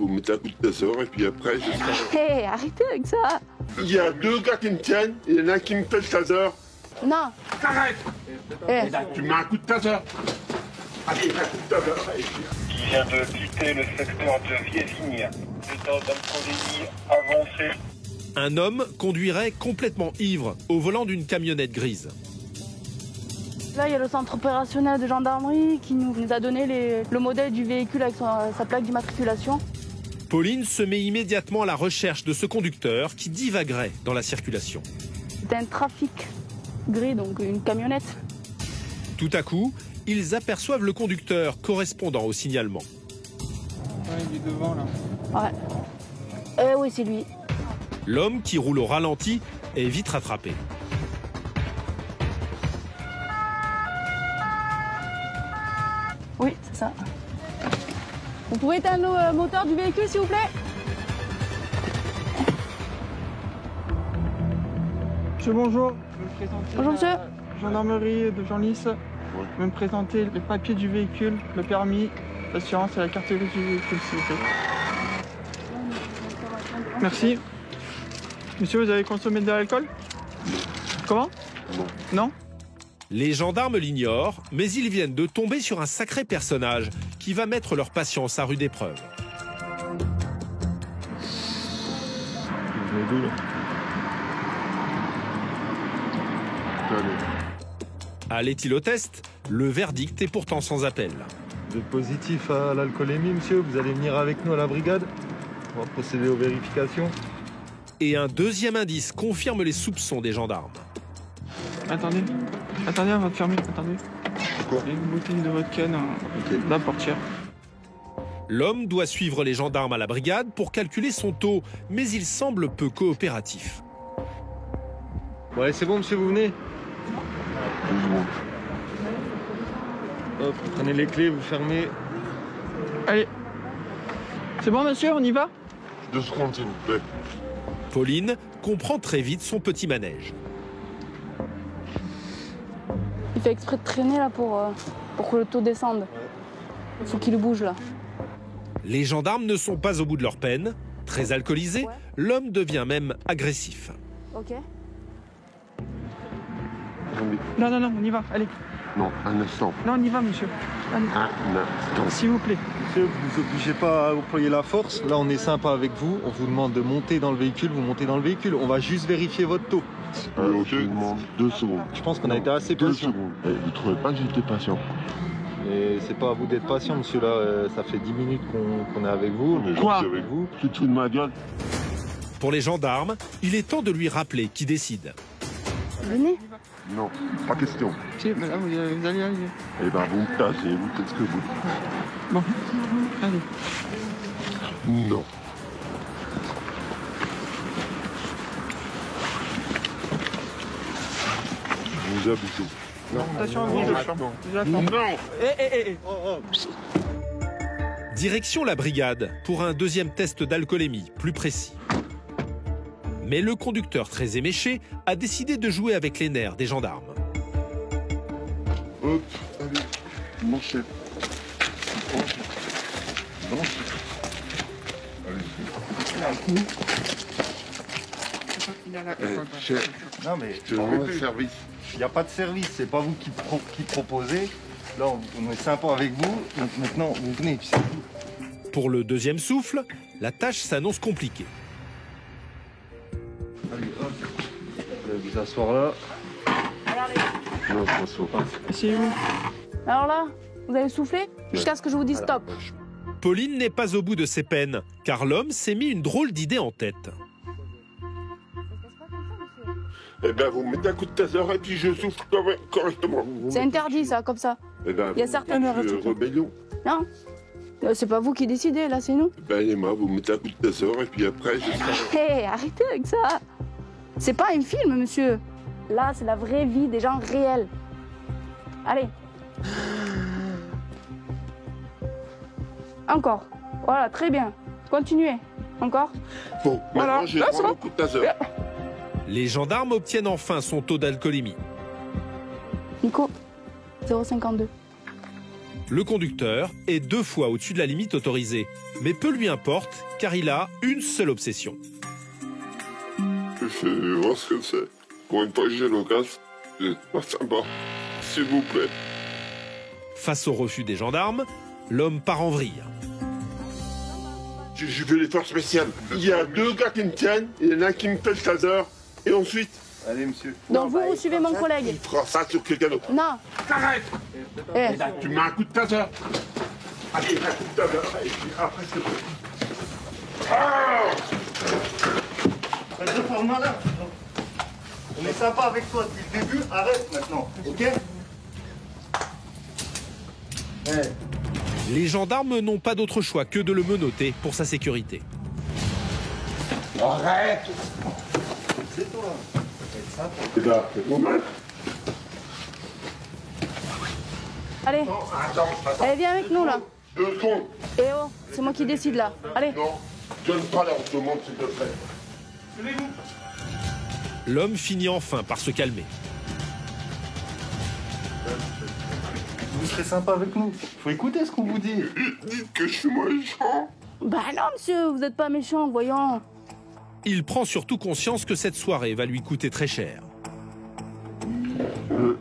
vous mettez un coup de taser et puis après, je serai... Hé, arrêtez avec ça. Il y a deux gars qui me tiennent, il y en a un qui me fait le taser. Non. T'arrêtes. Tu mets un coup de taser. Allez, un coup de taser. Qui vient de quitter le secteur de Vievigne. État d'alcoolémie avancé. Un homme conduirait complètement ivre au volant d'une camionnette grise. Là, il y a le centre opérationnel de gendarmerie qui nous a donné le modèle du véhicule avec sa plaque d'immatriculation. Pauline se met immédiatement à la recherche de ce conducteur qui divaguerait dans la circulation. C'était un trafic gris, donc une camionnette. Tout à coup, ils aperçoivent le conducteur correspondant au signalement. Ouais, il est devant là. Ouais. Oui, c'est lui. L'homme qui roule au ralenti est vite rattrapé. Oui, c'est ça. Vous pouvez éteindre le moteur du véhicule, s'il vous plaît? Monsieur, bonjour. Bonjour, monsieur. Gendarmerie de Genlis. Je vais me présenter les papiers du véhicule, le permis, l'assurance et la carte grise du véhicule, s'il vous plaît. Merci. Monsieur, vous avez consommé de l'alcool? Comment? Non. Les gendarmes l'ignorent, mais ils viennent de tomber sur un sacré personnage qui va mettre leur patience à rude épreuve. À l'éthylotest, le verdict est pourtant sans appel. Vous êtes positif à l'alcoolémie, monsieur? Vous allez venir avec nous à la brigade? On va procéder aux vérifications. Et un deuxième indice confirme les soupçons des gendarmes. Attendez, avant de fermer, attendez. Quoi? Il y a une bouteille de vodka dans la portière. L'homme doit suivre les gendarmes à la brigade pour calculer son taux, mais il semble peu coopératif. Bon, allez, c'est bon, monsieur, vous venez? Hop, vous prenez les clés, vous fermez. Allez. C'est bon, monsieur, on y va? 2 secondes, s'il vous plaît. Pauline comprend très vite son petit manège. Il fait exprès de traîner là pour que le taux descende. Il faut qu'il bouge là. Les gendarmes ne sont pas au bout de leur peine. Très alcoolisé, l'homme devient même agressif. Ok. Non, on y va, allez. Non, un instant. Non, on y va, monsieur. Allez. Un instant. S'il vous plaît. Monsieur, vous ne obligez pas à employer la force. Là, on est sympa avec vous. On vous demande de monter dans le véhicule. Vous montez dans le véhicule. On va juste vérifier votre taux. Je vous demande 2 secondes. Je pense qu'on a été assez 2 patient. secondes. Vous trouvez pas que j'étais patient? Et c'est pas à vous d'être patient, monsieur. Là, ça fait 10 minutes qu'on est avec vous. On est Quoi? gentil avec vous. Tu te fous de ma gueule? Pour les gendarmes, il est temps de lui rappeler qui décide. Venez. Non, pas question. Si, mais là, vous allez arriver. Eh ben, vous me tassez, vous faites ce que vous dites. Bon, allez. Non. Vous abusez. Attention à vous, j'attends. Non. Direction la brigade pour un deuxième test d'alcoolémie, plus précis. Mais le conducteur très éméché a décidé de jouer avec les nerfs des gendarmes. Hop, allez, mon chef. Chef, Non, mais je rends service. il n'y a pas de service. C'est pas vous qui proposez. Là, on est sympa avec vous. Donc maintenant, vous venez. Puis c'est tout. Pour le deuxième souffle, la tâche s'annonce compliquée. Allez, hop. Vous allez vous asseoir là. Non, je m'assois pas. C'est où? Alors là, vous allez souffler jusqu'à ce que je vous dise stop. Pauline n'est pas au bout de ses peines, car l'homme s'est mis une drôle d'idée en tête. Eh ben, vous mettez un coup de taser et puis je souffle correctement. C'est interdit ça, comme ça. Eh ben, Il y a certaines rébellion. Non. C'est pas vous qui décidez, là, c'est nous. Eh ben, Emma, vous mettez un coup de taser et puis après, je serai... Hé, arrêtez avec ça. C'est pas un film, monsieur. Là, c'est la vraie vie des gens réels. Allez. Encore. Voilà, très bien. Continuez. Encore. Bon, Voilà. maintenant, je Là, prends c'est le bon. coup de taser. Les gendarmes obtiennent enfin son taux d'alcoolémie. Nico, 0,52. Le conducteur est 2 fois au-dessus de la limite autorisée. Mais peu lui importe, car il a une seule obsession. Je vais voir ce que c'est. Pour une fois que j'ai l'occasion, c'est pas sympa. S'il vous plaît. Face au refus des gendarmes, l'homme part en vrille. Je fais l'effort spécial. Il y a 2 gars qui me tiennent, il y en a un qui me fait le taser, et ensuite... Allez, monsieur. Donc vous suivez mon collègue. Il fera ça sur quelqu'un d'autre. Non. T'arrêtes. Eh. Tu mets un coup de taser. Allez, un coup de taser, et puis après c'est bon. Ah! On est sympa avec toi depuis le début, arrête maintenant, ok? Les gendarmes n'ont pas d'autre choix que de le menotter pour sa sécurité. Arrête. C'est toi. C'est là, c'est bon, mal. Allez. Non, attends. Allez, viens avec nous là. 2 secondes. Eh oh, c'est moi qui décide là. Allez. Non, donne pas l'heure, je te montre s'il te plaît. L'homme finit enfin par se calmer. Vous serez sympa avec nous. Faut écouter ce qu'on vous dit. Dites que je suis méchant. Bah non, monsieur, vous n'êtes pas méchant, voyons. Il prend surtout conscience que cette soirée va lui coûter très cher.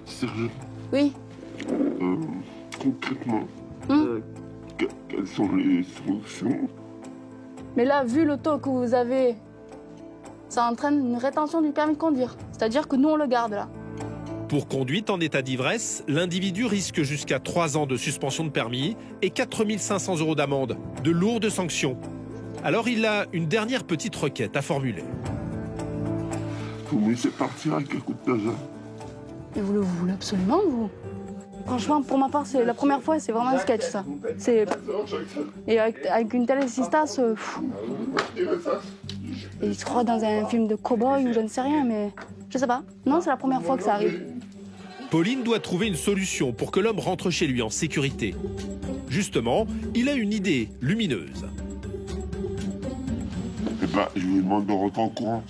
Serge, Oui. concrètement, quelles sont les solutions? Mais là, vu le taux que vous avez, ça entraîne une rétention du permis de conduire. C'est-à-dire que nous, on le garde là. Pour conduite en état d'ivresse, l'individu risque jusqu'à 3 ans de suspension de permis et 4 500 € d'amende, de lourdes sanctions. Alors il a une dernière petite requête à formuler. Vous me laissez partir avec un coup de taser. Et vous le voulez absolument, vous? Franchement, pour ma part, c'est la première fois, c'est vraiment un sketch, ça. C'est... Et avec une telle assistance, il se croit dans un film de cow-boy ou je ne sais rien, mais je sais pas. Non, c'est la première fois que ça arrive. Pauline doit trouver une solution pour que l'homme rentre chez lui en sécurité. Justement, il a une idée lumineuse. Eh ben, je vous demande de rentrer en courant.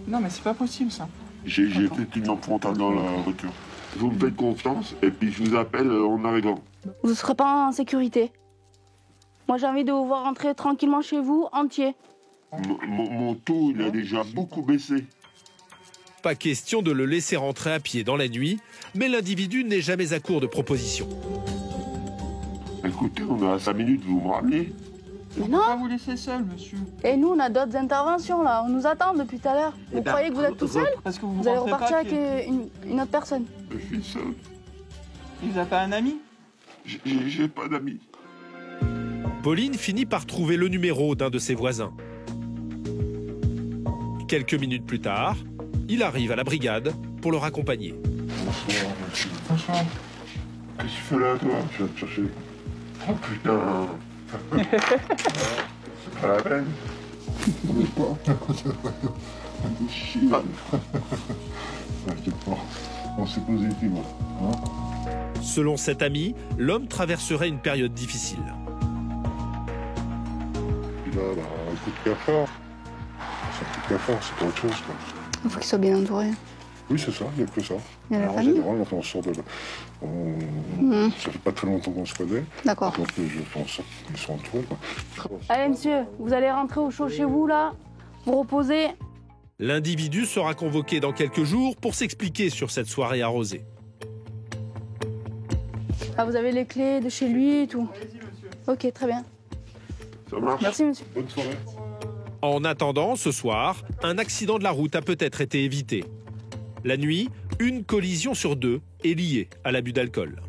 Non, mais c'est pas possible, ça. J'ai fait une lampe frontale dans la voiture. Vous me faites confiance et puis je vous appelle en arrivant. Vous ne serez pas en sécurité. Moi, j'ai envie de vous voir rentrer tranquillement chez vous, entier. Mon taux, il a déjà beaucoup baissé. Pas question de le laisser rentrer à pied dans la nuit, mais l'individu n'est jamais à court de propositions. Écoutez, on est à 5 minutes, vous me ramenez? Mais On va pas non. vous laisser seul, monsieur. Et nous, on a d'autres interventions, là. On nous attend depuis tout à l'heure. Vous croyez que vous êtes tout seul? Parce que Vous allez rentrez repartir pas, avec une autre personne. Je suis seul. Il vous a pas un ami? J'ai pas d'amis. Pauline finit par trouver le numéro d'un de ses voisins. Quelques minutes plus tard, il arrive à la brigade pour le raccompagner. Bonsoir, monsieur. Franchement. Qu'est-ce que tu fais là, toi? Je viens te chercher. Oh putain. C'est pas la peine. On est pas. Chier. T'inquiète pas. On s'est positif, hein? Selon cet ami, l'homme traverserait une période difficile. Il a un coup de cafard. C'est un coup de cafard, c'est pas autre chose, quoi. Il faut qu'il soit bien entouré. Oui, c'est ça, il n'y a que ça. Il y a la Alors, en famille. général, on fait en sorte de... Ça fait pas très longtemps qu'on se connaît. D'accord. Donc, je fais en sorte qu'ils soient entourés, quoi. Allez, monsieur, vous allez rentrer au chaud chez vous, là. Vous reposez. L'individu sera convoqué dans quelques jours pour s'expliquer sur cette soirée arrosée. Ah, vous avez les clés de chez lui et tout. Ok, très bien. Ça marche? Merci, monsieur. Bonne soirée. En attendant, ce soir, un accident de la route a peut-être été évité. La nuit, une collision sur 2 est liée à l'abus d'alcool.